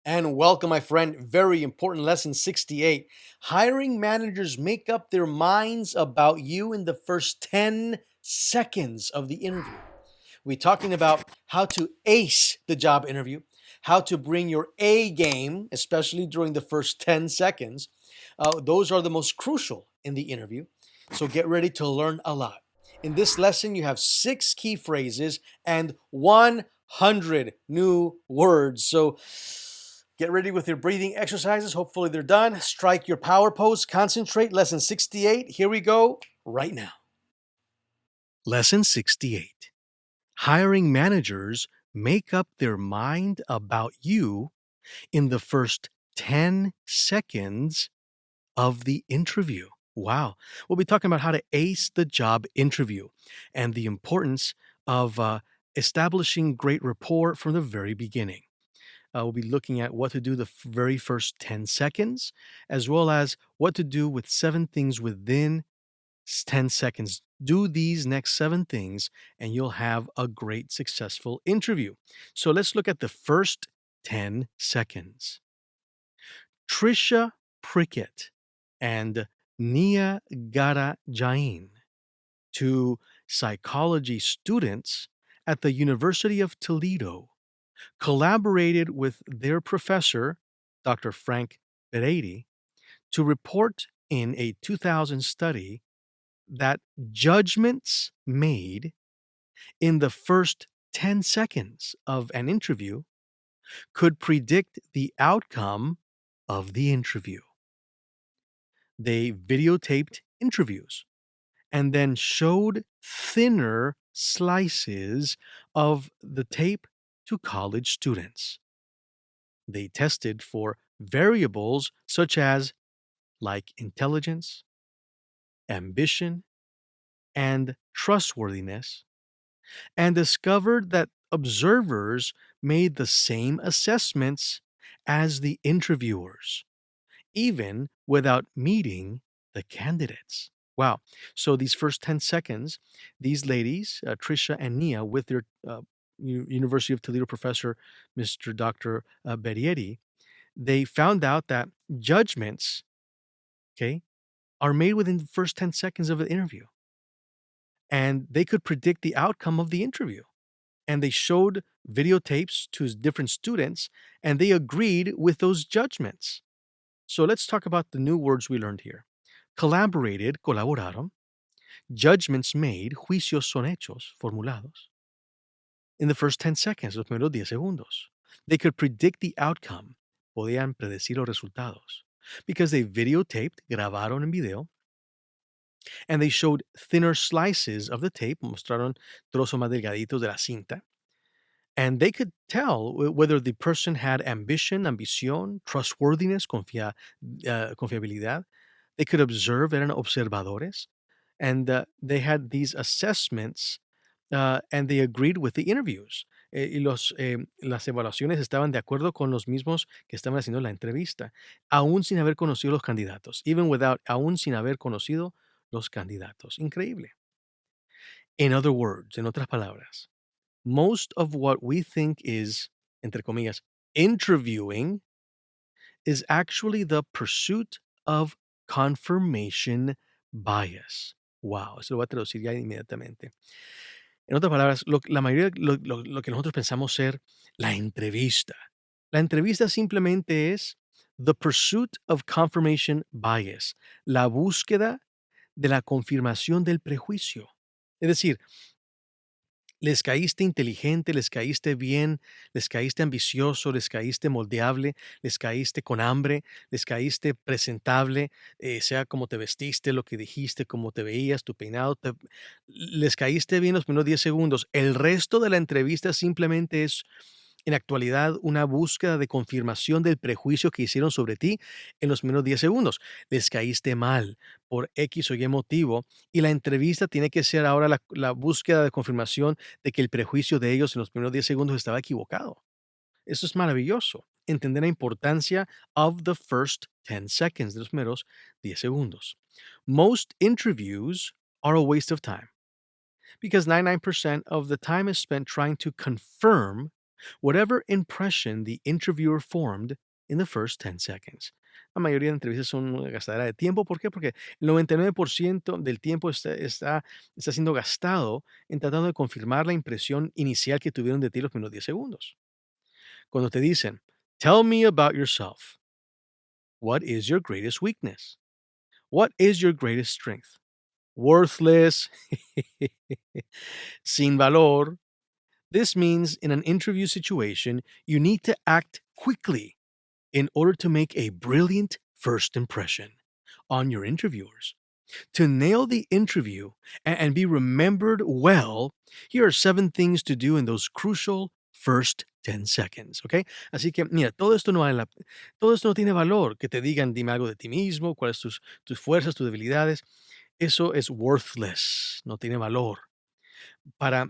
And welcome, my friend. Very important lesson 68. Hiring managers make up their minds about you in the first 10 seconds of the interview. We're talking about how to ace the job interview, how to bring your A game, especially during the first 10 seconds. Those are the most crucial in the interview. So get ready to learn a lot. In this lesson, you have 6 key phrases and 100 new words. So get ready with your breathing exercises. Hopefully, they're done. Strike your power pose. Concentrate. Lesson 68. Here we go right now. Lesson 68. Hiring managers make up their mind about you in the first 10 seconds of the interview. Wow. We'll be talking about how to ace the job interview and the importance of establishing great rapport from the very beginning. We'll be looking at what to do the very first 10 seconds, as well as what to do with 7 things within 10 seconds. Do these next 7 things, and you'll have a great, successful interview. So let's look at the first 10 seconds. Trisha Prickett and Nia Gara Jain, two psychology students at the University of Toledo, collaborated with their professor, Dr. Frank Peretti, to report in a 2000 study that judgments made in the first 10 seconds of an interview could predict the outcome of the interview. They videotaped interviews and then showed thinner slices of the tape to college students. They tested for variables such as intelligence, ambition, and trustworthiness, and discovered that observers made the same assessments as the interviewers, even without meeting the candidates. Wow. So these first 10 seconds, these ladies, Trisha and Nia, with their University of Toledo professor, Mr. Dr. Berietti, they found out that judgments, okay, are made within the first 10 seconds of an interview. And they could predict the outcome of the interview. And they showed videotapes to different students, and they agreed with those judgments. So let's talk about the new words we learned here. Collaborated, colaboraron. Judgments made, juicios son hechos, formulados. In the first 10 seconds, los primeros 10 segundos. They could predict the outcome. Podían predecir los resultados. Because they videotaped, grabaron en video, and they showed thinner slices of the tape, mostraron trozos más delgaditos de la cinta, and they could tell whether the person had ambition, ambición, trustworthiness, confiabilidad. They could observe, eran observadores, and they had these assessments, and they agreed with the interviews. Las evaluaciones estaban de acuerdo con los mismos que estaban haciendo la entrevista, aún sin haber conocido los candidatos, aún sin haber conocido los candidatos. Increíble. In other words, en otras palabras, most of what we think is, entre comillas, interviewing is actually the pursuit of confirmation bias. Wow, eso lo voy a traducir ya inmediatamente. En otras palabras, la mayoría lo que nosotros pensamos ser la entrevista. La entrevista simplemente es the pursuit of confirmation bias, la búsqueda de la confirmación del prejuicio. Es decir, les caíste inteligente, les caíste bien, les caíste ambicioso, les caíste moldeable, les caíste con hambre, les caíste presentable, sea como te vestiste, lo que dijiste, cómo te veías, tu peinado, les caíste bien los primeros 10 segundos. El resto de la entrevista simplemente es, en actualidad, una búsqueda de confirmación del prejuicio que hicieron sobre ti en los primeros 10 segundos. Les caíste mal por X o Y motivo y la entrevista tiene que ser ahora la búsqueda de confirmación de que el prejuicio de ellos en los primeros 10 segundos estaba equivocado. Eso es maravilloso, entender la importancia of the first 10 seconds, de los primeros 10 segundos. Most interviews are a waste of time because 99% of the time is spent trying to confirm whatever impression the interviewer formed in the first 10 seconds. La mayoría de entrevistas son una gastadera de tiempo. ¿Por qué? Porque el 99% del tiempo está siendo gastado en tratando de confirmar la impresión inicial que tuvieron de ti los primeros 10 segundos. Cuando te dicen, tell me about yourself. What is your greatest weakness? What is your greatest strength? Worthless, sin valor. This means in an interview situation, you need to act quickly in order to make a brilliant first impression on your interviewers. To nail the interview and be remembered well, here are 7 things to do in those crucial first 10 seconds, ¿ok? Así que, mira, todo esto no tiene valor. Que te digan, dime algo de ti mismo, cuáles tus fuerzas, tus debilidades. Eso es worthless, no tiene valor. Para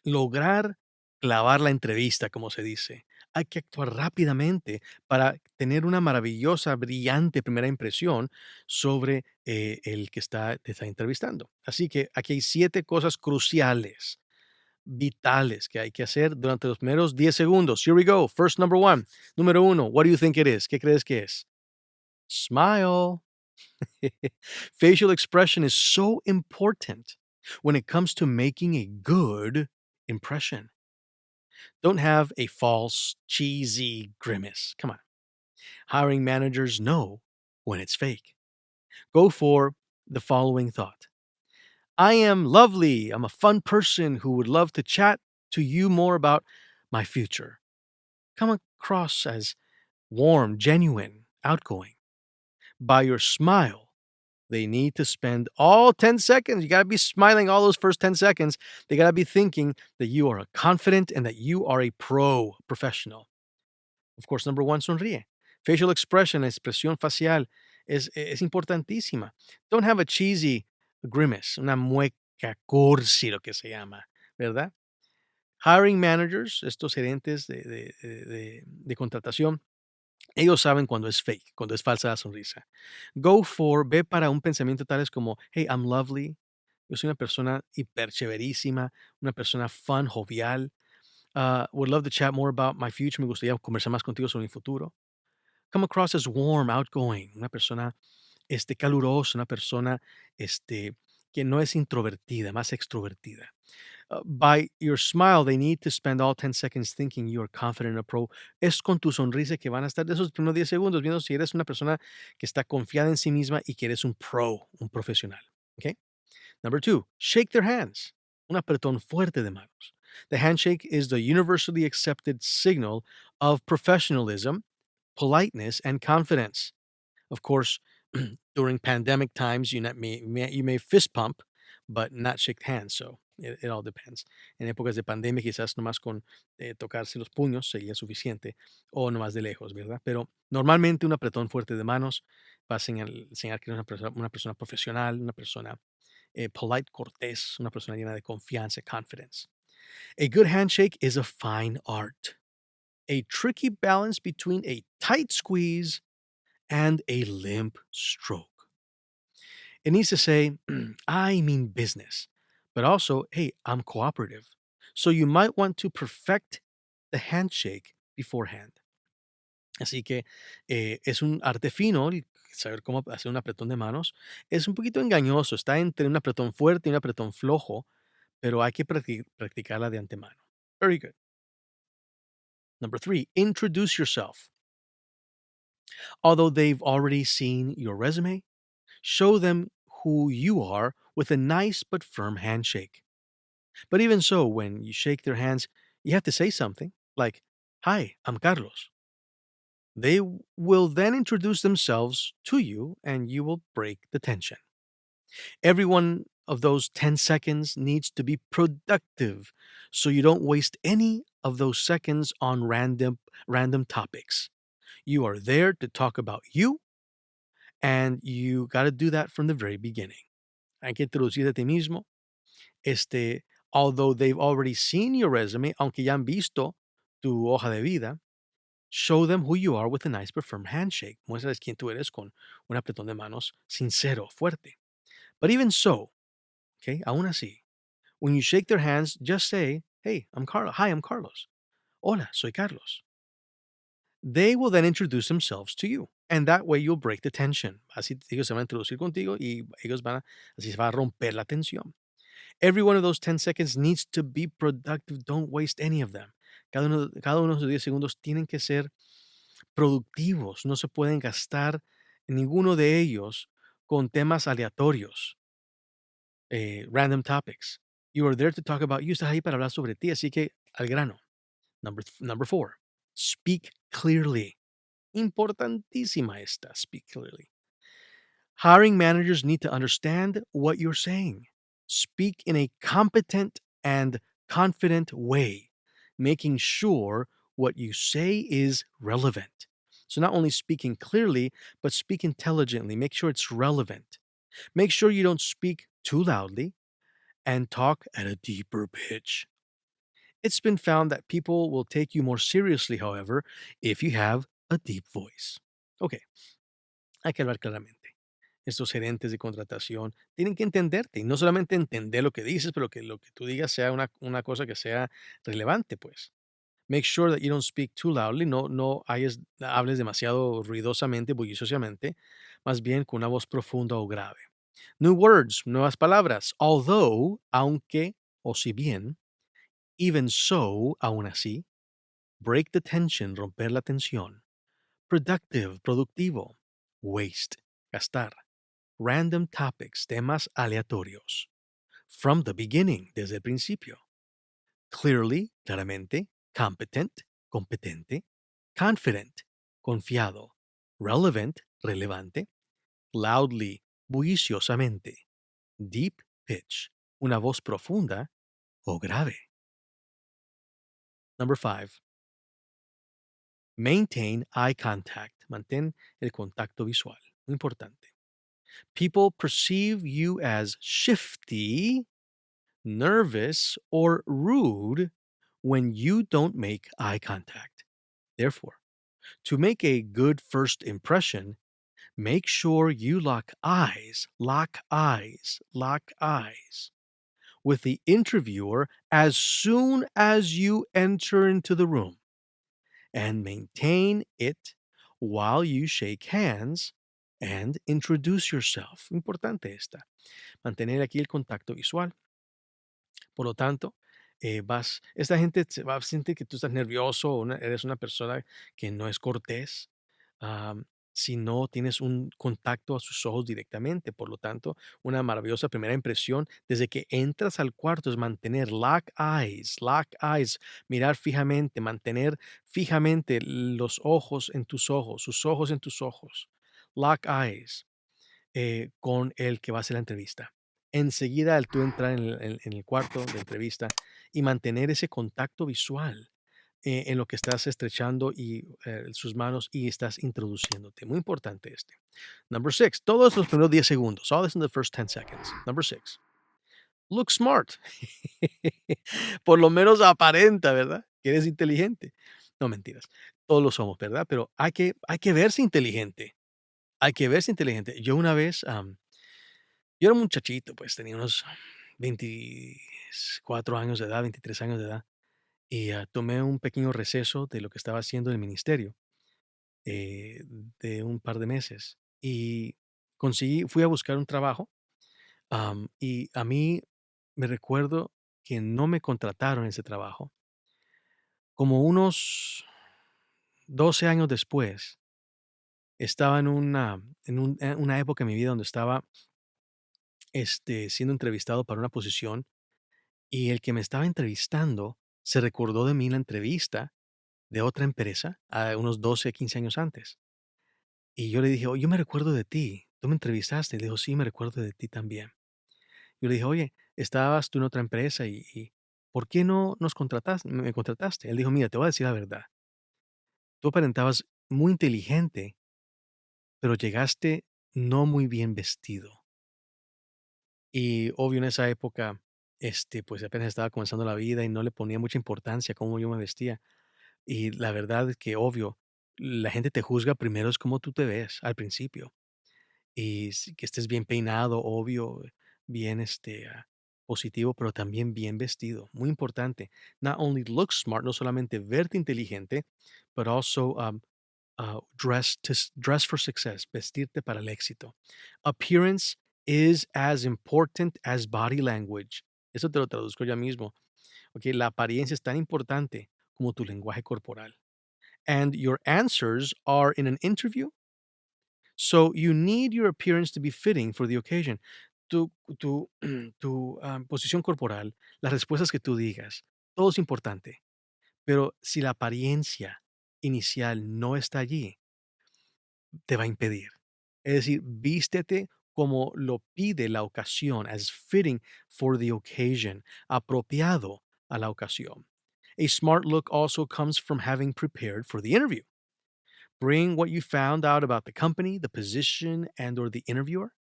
lograr clavar la entrevista, como se dice, hay que actuar rápidamente para tener una maravillosa, brillante primera impresión sobre el que te está entrevistando. Así que aquí hay 7 cosas cruciales, vitales que hay que hacer durante los primeros 10 segundos. Here we go. First, number one. Número uno, what do you think it is? ¿Qué crees que es? Smile. Facial expression is so important when it comes to making a good impression. Don't have a false, cheesy grimace. Come on. Hiring managers know when it's fake. Go for the following thought: I am lovely. I'm a fun person who would love to chat to you more about my future. Come across as warm, genuine, outgoing. By your smile, they need to spend all 10 seconds. You got to be smiling all those first 10 seconds. They got to be thinking that you are confident and that you are a professional. Of course, number one, sonríe. Facial expression, expresión facial es importantísima. Don't have a cheesy grimace, una mueca cursi, lo que se llama, ¿verdad? Hiring managers, estos gerentes de contratación, ellos saben cuando es fake, cuando es falsa la sonrisa. Ve para un pensamiento tales como, hey, I'm lovely. Yo soy una persona hiper chéverísima, una persona fun, jovial. Would love to chat more about my future. Me gustaría conversar más contigo sobre mi futuro. Come across as warm, outgoing, una persona calurosa, una persona que no es introvertida, más extrovertida. By your smile, they need to spend all 10 seconds thinking you are confident and a pro. Es con tu sonrisa que van a estar de esos primeros 10 segundos viendo si eres una persona que está confiada en sí misma y que eres un pro, un profesional. Okay? Number two, shake their hands. Un apretón fuerte de manos. The handshake is the universally accepted signal of professionalism, politeness, and confidence. Of course, during pandemic times, you may fist pump, but not shake hands. So it all depends. En épocas de pandemia, quizás nomás con tocarse los puños sería suficiente, o nomás de lejos, ¿verdad? Pero normalmente un apretón fuerte de manos va a enseñar que eres una persona profesional, una persona polite, cortés, una persona llena de confianza, confidence. A good handshake is a fine art, a tricky balance between a tight squeeze and a limp stroke. It needs to say, I mean business, but also, hey, I'm cooperative. So you might want to perfect the handshake beforehand. Así que es un arte fino el saber cómo hacer un apretón de manos. Es un poquito engañoso, está entre un apretón fuerte y un apretón flojo, pero hay que practicarla de antemano. Very good. Number three, introduce yourself. Although they've already seen your resume, show them who you are with a nice but firm handshake. But even so, when you shake their hands, you have to say something like, Hi, I'm Carlos. They will then introduce themselves to you and you will break the tension. Every one of those 10 seconds needs to be productive so you don't waste any of those seconds on random topics. You are there to talk about you, and you got to do that from the very beginning. Hay que introducirte a ti mismo. Although they've already seen your resume, aunque ya han visto tu hoja de vida, show them who you are with a nice but firm handshake. Muéstrales quién tú eres con un apretón de manos sincero, fuerte. But even so, okay, aún así, when you shake their hands, just say, hey, I'm Carlos. Hi, I'm Carlos. Hola, soy Carlos. They will then introduce themselves to you. And that way you'll break the tension. Así ellos se van a introducir contigo y ellos así se va a romper la tensión. Every one of those 10 seconds needs to be productive. Don't waste any of them. Cada uno de esos 10 segundos tienen que ser productivos. No se pueden gastar ninguno de ellos con temas aleatorios, random topics. You are there to talk about you. Estás ahí para hablar sobre ti, así que al grano. Number four, speak clearly. Importantísima esta, speak clearly. Hiring managers need to understand what you're saying. Speak in a competent and confident way, making sure what you say is relevant. So, not only speaking clearly, but speak intelligently. Make sure it's relevant. Make sure you don't speak too loudly and talk at a deeper pitch. It's been found that people will take you more seriously, however, if you have a deep voice. Ok, hay que hablar claramente. Estos gerentes de contratación tienen que entenderte y no solamente entender lo que dices, pero que lo que tú digas sea una cosa que sea relevante, pues. Make sure that you don't speak too loudly, no hables demasiado ruidosamente, bulliciosamente, más bien con una voz profunda o grave. New words, nuevas palabras, although, aunque o si bien, even so, aún así, break the tension, romper la tensión. Productive, productivo. Waste, gastar. Random topics, temas aleatorios. From the beginning, desde el principio. Clearly, claramente. Competent, competente. Confident, confiado. Relevant, relevante. Loudly, bulliciosamente. Deep pitch, una voz profunda o grave. Number five, maintain eye contact. Mantén el contacto visual. Muy importante. People perceive you as shifty, nervous, or rude when you don't make eye contact. Therefore, to make a good first impression, make sure you lock eyes with the interviewer as soon as you enter into the room and maintain it while you shake hands and introduce yourself. Importante esta. Mantener aquí el contacto visual. Por lo tanto, esta gente se va a sentir que tú estás nervioso o eres una persona que no es cortés. am, si no tienes un contacto a sus ojos directamente. Por lo tanto, una maravillosa primera impresión desde que entras al cuarto es mantener lock eyes, mirar fijamente, mantener fijamente los ojos en tus ojos, sus ojos en tus ojos. Lock eyes con el que va a hacer la entrevista. Enseguida, al tú entrar en el cuarto de entrevista y mantener ese contacto visual en lo que estás estrechando sus manos y estás introduciéndote. Muy importante este. Number six, todos los primeros 10 segundos. All this in the first 10 seconds. Number six, look smart. Por lo menos aparenta, ¿verdad? Que eres inteligente. No, mentiras. Todos lo somos, ¿verdad? Pero hay que verse inteligente. Hay que verse inteligente. Yo una vez, yo era un muchachito, pues tenía unos 24 años de edad, 23 años de edad, y tomé un pequeño receso de lo que estaba haciendo en el ministerio, eh, de un par de meses, y fui a buscar un trabajo, y a mí me recuerdo que no me contrataron en ese trabajo. Como unos 12 años después, estaba en una época en mi vida donde estaba siendo entrevistado para una posición. Y el que me estaba entrevistando se recordó de mí en la entrevista de otra empresa, unos 12, 15 años antes. Y yo le dije: "Oye, yo me recuerdo de ti, ¿tú me entrevistaste?". Y le dijo: "Sí, me recuerdo de ti también". Yo le dije: "Oye, estabas tú en otra empresa y ¿por qué no me contrataste?". Él dijo: "Mira, te voy a decir la verdad. Tú aparentabas muy inteligente, pero llegaste no muy bien vestido". Y obvio en esa época, pues apenas estaba comenzando la vida y no le ponía mucha importancia a cómo yo me vestía. Y la verdad es que, obvio, la gente te juzga primero es cómo tú te ves al principio. Y que estés bien peinado, obvio, bien, positivo, pero también bien vestido. Muy importante. Not only look smart, no solamente verte inteligente, but also dress for success, vestirte para el éxito. Appearance is as important as body language. Eso te lo traduzco ya mismo. Okay, la apariencia es tan importante como tu lenguaje corporal. And your answers are in an interview. So you need your appearance to be fitting for the occasion. Tu, tu posición corporal, las respuestas que tú digas, todo es importante. Pero si la apariencia inicial no está allí, te va a impedir. Es decir, vístete como lo pide la ocasión, as fitting for the occasion, apropiado a la ocasión. A smart look also comes from having prepared for the interview. Bring what you found out about the company, the position, and or the interviewer.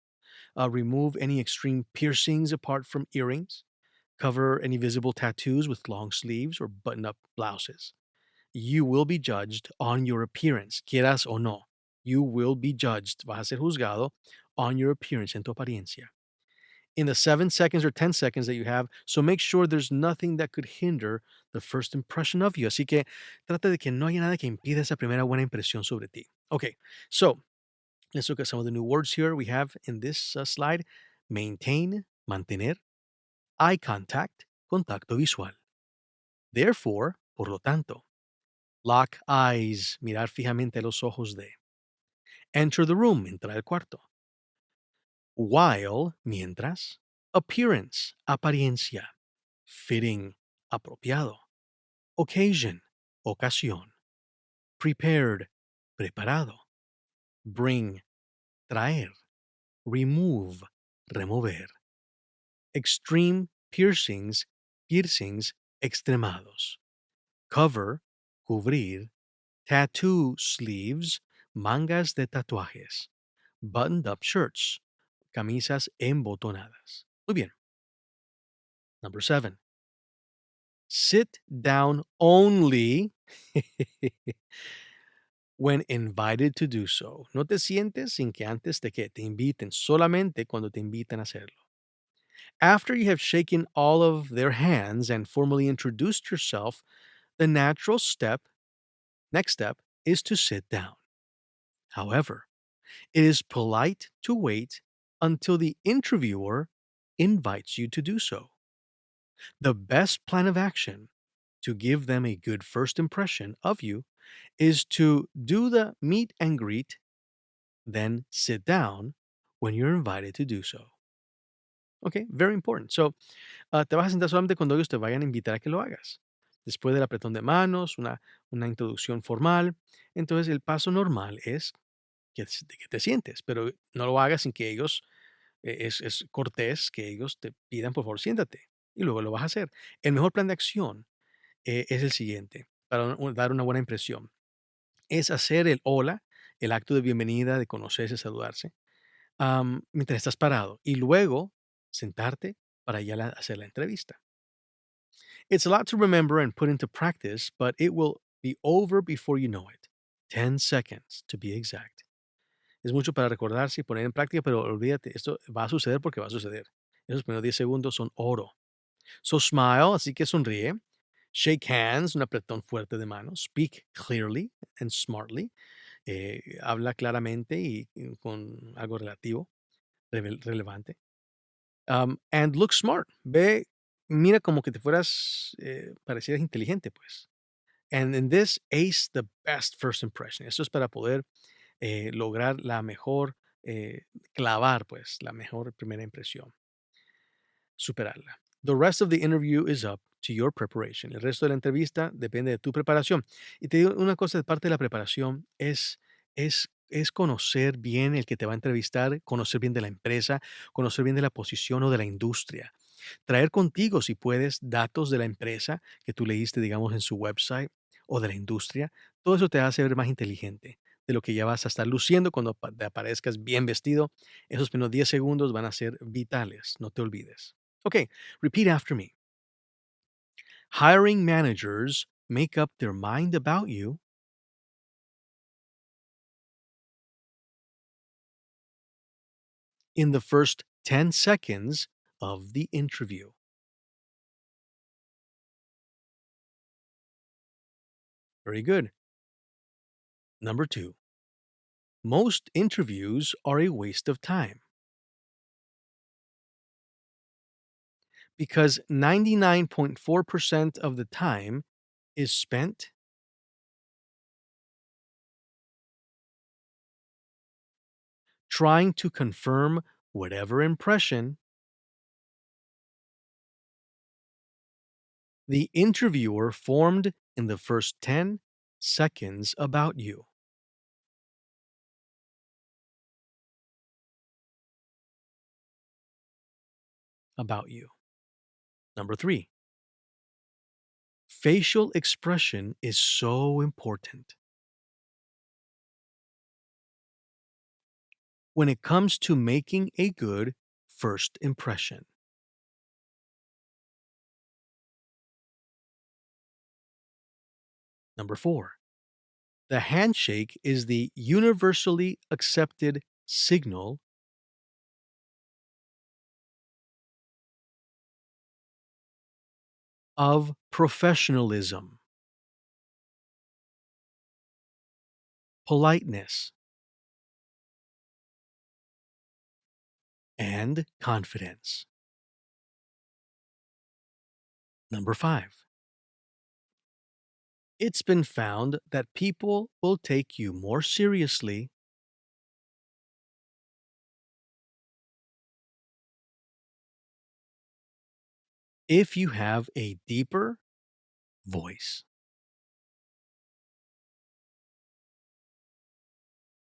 Remove any extreme piercings apart from earrings. Cover any visible tattoos with long sleeves or button-up blouses. You will be judged on your appearance, quieras o no. You will be judged, vas a ser juzgado on your appearance, en tu apariencia. In the 7 seconds or 10 seconds that you have, so make sure there's nothing that could hinder the first impression of you. Así que trata de que no haya nada que impida esa primera buena impresión sobre ti. Okay, so let's look at some of the new words here we have in this slide. Maintain, mantener, eye contact, contacto visual. Therefore, por lo tanto, lock eyes, mirar fijamente los ojos de. Enter the room, entrar al cuarto. While, mientras. Appearance, apariencia. Fitting, apropiado. Occasion, ocasión. Prepared, preparado. Bring, traer. Remove, remover. Extreme piercings, piercings extremados. Cover, cubrir. Tattoo sleeves, mangas de tatuajes. Buttoned up shirts, camisas embotonadas. Muy bien. Number 7. Sit down only when invited to do so. No te sientes sin que antes de que te inviten, solamente cuando te invitan a hacerlo. After you have shaken all of their hands and formally introduced yourself, the natural next step, is to sit down. However, it is polite to wait until the interviewer invites you to do so. The best plan of action to give them a good first impression of you is to do the meet and greet, then sit down when you're invited to do so. Okay, very important. So, te vas a sentar solamente cuando ellos te vayan a invitar a que lo hagas. Después del apretón de manos, una introducción formal. Entonces, el paso normal es que te sientes, pero no lo hagas sin que ellos, es cortés que ellos te pidan, por favor, siéntate. Y luego lo vas a hacer. El mejor plan de acción es el siguiente, para dar una buena impresión. Es hacer el hola, el acto de bienvenida, de conocerse, saludarse, mientras estás parado. Y luego sentarte para ya hacer la entrevista. It's a lot to remember and put into practice, but it will be over before you know it. 10 seconds, to be exact. Es mucho para recordarse y poner en práctica, pero olvídate, esto va a suceder porque va a suceder. Esos primeros 10 segundos son oro. So smile, así que sonríe. Shake hands, un apretón fuerte de manos. Speak clearly and smartly. Habla claramente y con algo relativo, relevante. And look smart. Mira como que te fueras, parecieras inteligente, pues. And in this, ace the best first impression. Esto es para poder lograr la mejor, clavar, pues, la mejor primera impresión, superarla. The rest of the interview is up to your preparation. El resto de la entrevista depende de tu preparación. Y te digo una cosa de parte de la preparación es conocer bien el que te va a entrevistar, conocer bien de la empresa, conocer bien de la posición o de la industria. Traer contigo, si puedes, datos de la empresa que tú leíste, digamos, en su website o de la industria. Todo eso te hace ver más inteligente de lo que ya vas a estar luciendo cuando te aparezcas bien vestido. Esos primeros 10 segundos van a ser vitales, no te olvides. Okay, repeat after me. Hiring managers make up their mind about you in the first 10 seconds of the interview. Very good. Number two, most interviews are a waste of time because 99.4% of the time is spent trying to confirm whatever impression the interviewer formed in the first 10 seconds about you. About you. Number three, facial expression is so important. When it comes to making a good first impression. Number four, the handshake is the universally accepted signal of professionalism, politeness, and confidence. Number five, it's been found that people will take you more seriously if you have a deeper voice.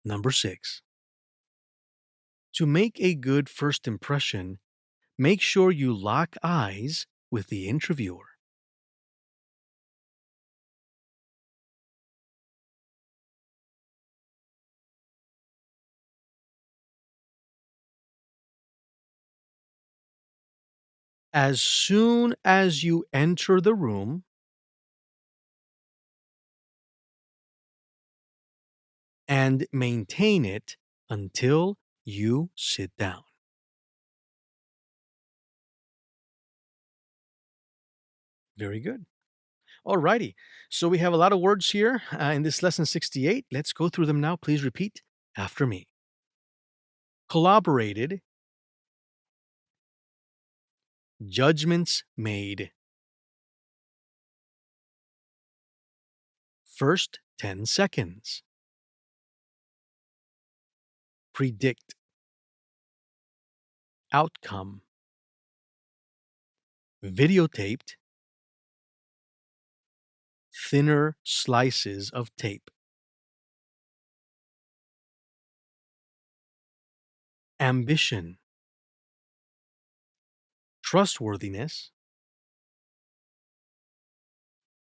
Number six, to make a good first impression, make sure you lock eyes with the interviewer. As soon as you enter the room, and maintain it until you sit down. Very good. Alrighty. So we have a lot of words here in this lesson 68. Let's go through them now. Please repeat after me. Collaborated, judgments made. First 10 seconds. Predict. Outcome. Videotaped. Thinner slices of tape. Ambition. Trustworthiness.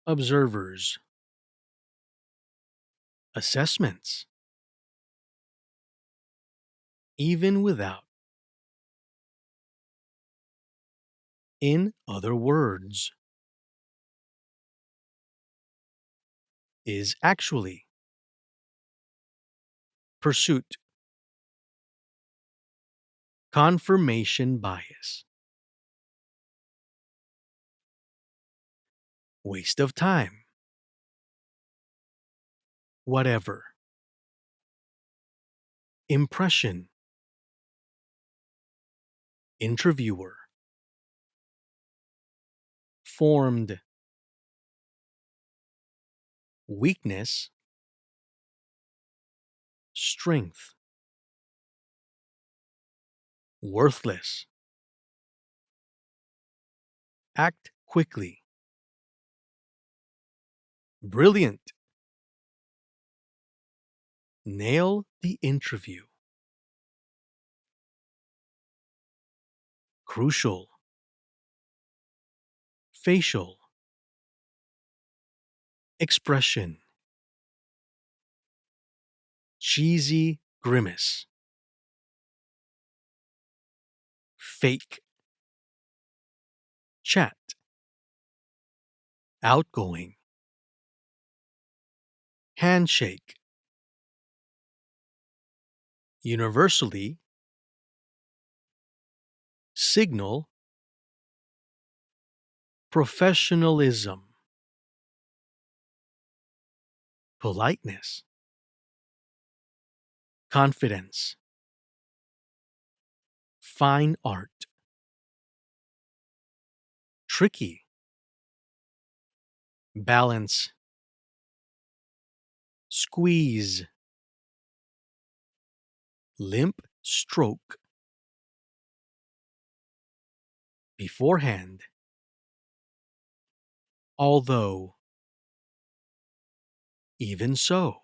Observers. Assessments. Even without. In other words, is actually. Pursuit. Confirmation bias. Waste of time. Whatever. Impression. Interviewer. Formed. Weakness. Strength. Worthless. Act quickly. Brilliant. Nail the interview. Crucial. Facial. Expression. Cheesy grimace. Fake. Chat. Outgoing. Handshake. Universally. signal, professionalism, politeness, confidence, fine art, tricky, balance, squeeze, limp stroke, beforehand, although, even so,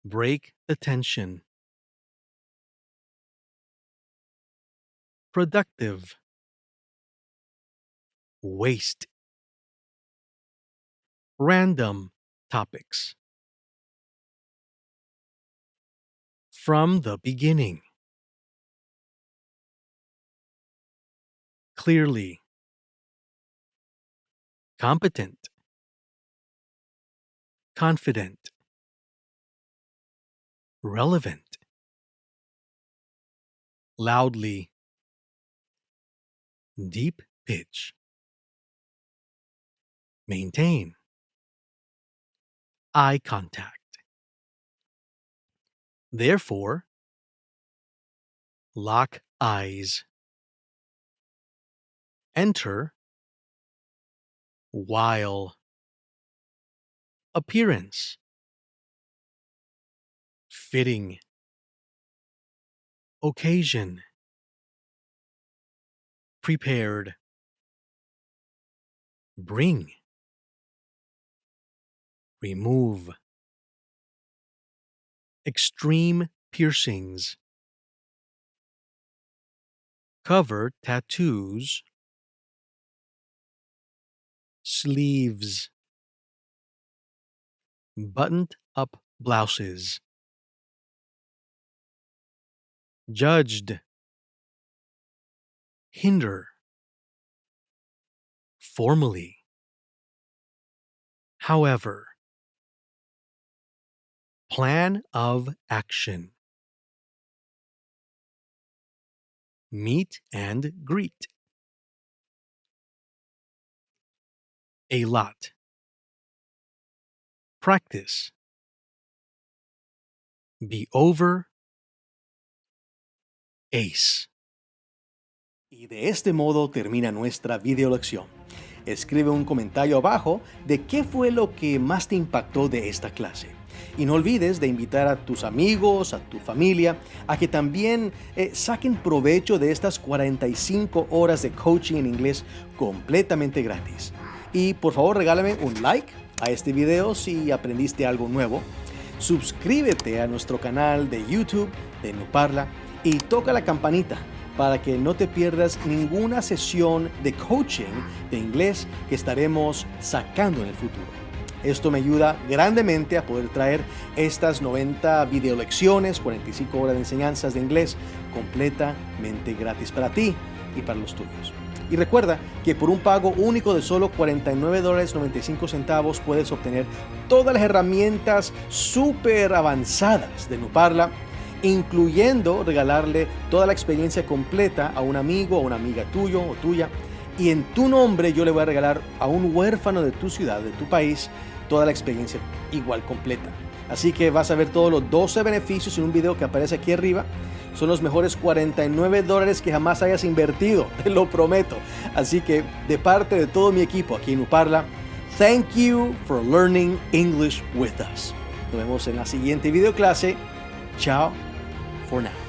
break the tension, productive, waste, random topics, from the beginning, clearly, competent, confident, relevant, loudly, deep pitch, maintain, eye contact. Therefore, lock eyes. Enter, while, appearance, fitting, occasion, prepared, bring, remove, extreme piercings, cover tattoos, sleeves, buttoned up blouses, judged, hinder, formally, however, plan of action, meet and greet, a lot, practice, be over, ace. Y de este modo termina nuestra videolección. Escribe un comentario abajo de qué fue lo que más te impactó de esta clase. Y no olvides de invitar a tus amigos, a tu familia, a que también saquen provecho de estas 45 horas de coaching en inglés completamente gratis. Y por favor regálame un like a este video si aprendiste algo nuevo. Suscríbete a nuestro canal de YouTube de NuParla y toca la campanita para que no te pierdas ninguna sesión de coaching de inglés que estaremos sacando en el futuro. Esto me ayuda grandemente a poder traer estas 90 videolecciones, 45 horas de enseñanzas de inglés completamente gratis para ti y para los tuyos. Y recuerda que por un pago único de solo $49.95 puedes obtener todas las herramientas súper avanzadas de NuParla, incluyendo regalarle toda la experiencia completa a un amigo o una amiga tuyo o tuya. Y en tu nombre yo le voy a regalar a un huérfano de tu ciudad, de tu país, toda la experiencia igual completa. Así que vas a ver todos los 12 beneficios en un video que aparece aquí arriba. Son los mejores $49 que jamás hayas invertido, te lo prometo. Así que de parte de todo mi equipo aquí en NuParla, thank you for learning English with us. Nos vemos en la siguiente videoclase. Ciao for now.